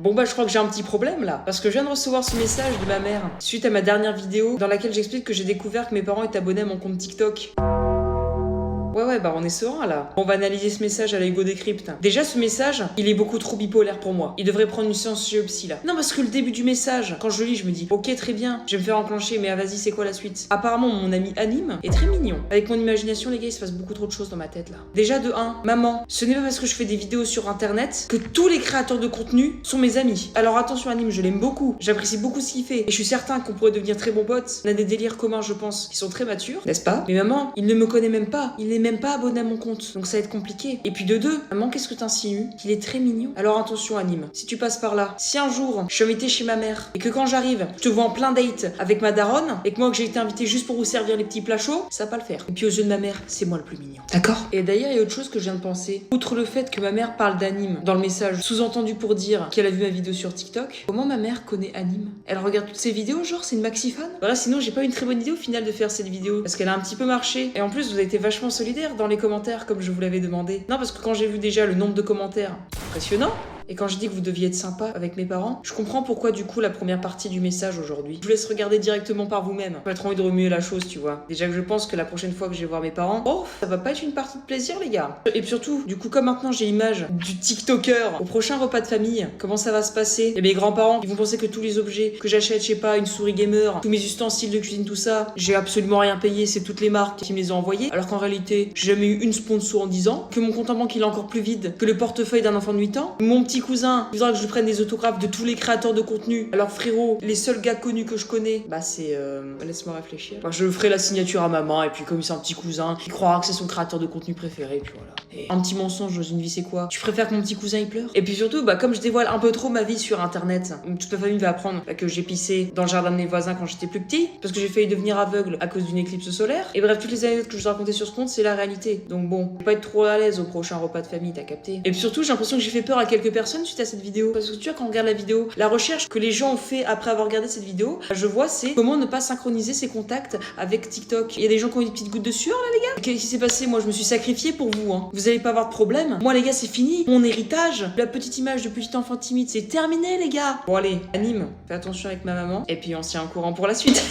Bon bah je crois que j'ai un petit problème là, parce que je viens de recevoir ce message de ma mère suite à ma dernière vidéo dans laquelle j'explique que j'ai découvert que mes parents étaient abonnés à mon compte TikTok. Ouais, bah on est serein là. On va analyser ce message à l'Ego Décrypte. Déjà, ce message, il est beaucoup trop bipolaire pour moi. Il devrait prendre une séance géopsy là. Non, parce que le début du message, quand je le lis, je me dis, ok, très bien, je vais me faire enclencher, mais vas-y, c'est quoi la suite? Apparemment, mon ami Anime est très mignon. Avec mon imagination, les gars, il se passe beaucoup trop de choses dans ma tête là. Déjà, de 1, maman, ce n'est pas parce que je fais des vidéos sur internet que tous les créateurs de contenu sont mes amis. Alors attention, Anime, je l'aime beaucoup. J'apprécie beaucoup ce qu'il fait. Et je suis certain qu'on pourrait devenir très bons potes. On a des délires communs, je pense, qui sont très matures, n'est-ce pas? Mais maman, il ne me connaît même pas. Il n'est même pas abonné à mon compte. Donc ça va être compliqué. Et puis de 2, maman, qu'est-ce que t'insinues? Qu'il est très mignon. Alors attention, Anime, si tu passes par là, si un jour je suis invitée chez ma mère et que quand j'arrive, je te vois en plein date avec ma daronne et que moi que j'ai été invitée juste pour vous servir les petits plats chauds, ça va pas le faire. Et puis aux yeux de ma mère, c'est moi le plus mignon. D'accord? Et d'ailleurs, il y a autre chose que je viens de penser. Outre le fait que ma mère parle d'Anime dans le message, sous-entendu pour dire qu'elle a vu ma vidéo sur TikTok, comment ma mère connaît Anime? Elle regarde toutes ses vidéos, genre c'est une maxi fan? Voilà, sinon j'ai pas une très bonne idée au final de faire cette vidéo parce qu'elle a un petit peu marché. Et en plus, vous avez été vachement solidaires dans les commentaires comme je vous l'avais demandé. Non, parce que quand j'ai vu déjà le nombre de commentaires, impressionnant. Et quand je dis que vous deviez être sympa avec mes parents, je comprends pourquoi du coup la première partie du message aujourd'hui. Je vous laisse regarder directement par vous-même. J'ai pas trop envie de remuer la chose, tu vois. Déjà que je pense que la prochaine fois que je vais voir mes parents, oh, ça va pas être une partie de plaisir, les gars. Et puis surtout, du coup, comme maintenant j'ai l'image du TikToker au prochain repas de famille, comment ça va se passer? Et mes grands-parents, ils vont penser que tous les objets que j'achète, je sais pas, une souris gamer, tous mes ustensiles de cuisine, tout ça, j'ai absolument rien payé, c'est toutes les marques qui me les ont envoyés. Alors qu'en réalité, j'ai jamais eu une sponsor en 10 ans, que mon compte en banque il est encore plus vide que le portefeuille d'un enfant de 8 ans. Mon petit cousin, il faudra que je prenne des autographes de tous les créateurs de contenu. Alors frérot, les seuls gars connus que je connais, bah c'est... Laisse-moi réfléchir. Enfin, je ferai la signature à maman et puis comme c'est un petit cousin, il croira que c'est son créateur de contenu préféré, et puis voilà. Et un petit mensonge dans une vie, c'est quoi? Tu préfères que mon petit cousin il pleure? Et puis surtout, bah comme je dévoile un peu trop ma vie sur internet, toute ma famille va apprendre que j'ai pissé dans le jardin de mes voisins quand j'étais plus petit, parce que j'ai failli devenir aveugle à cause d'une éclipse solaire. Et bref, toutes les anecdotes que je vous ai racontées sur ce compte, c'est la réalité. Donc bon, je vais pas être trop à l'aise au prochain repas de famille, t'as capté? Et puis surtout, j'ai l'impression que j'ai fait peur à quelques personnes suite à cette vidéo. Parce que tu vois, quand on regarde la vidéo, la recherche que les gens ont fait après avoir regardé cette vidéo, je vois c'est comment ne pas synchroniser ses contacts avec TikTok. Il y a des gens qui ont eu des petites gouttes de sueur là, les gars. Qu'est-ce qui s'est passé? Moi, je me suis sacrifiée pour vous, hein. Vous allez pas avoir de problème. Moi, les gars, c'est fini. Mon héritage, la petite image de petit enfant timide, c'est terminé, les gars. Bon, allez, Anime, fais attention avec ma maman. Et puis, on se tient au courant pour la suite.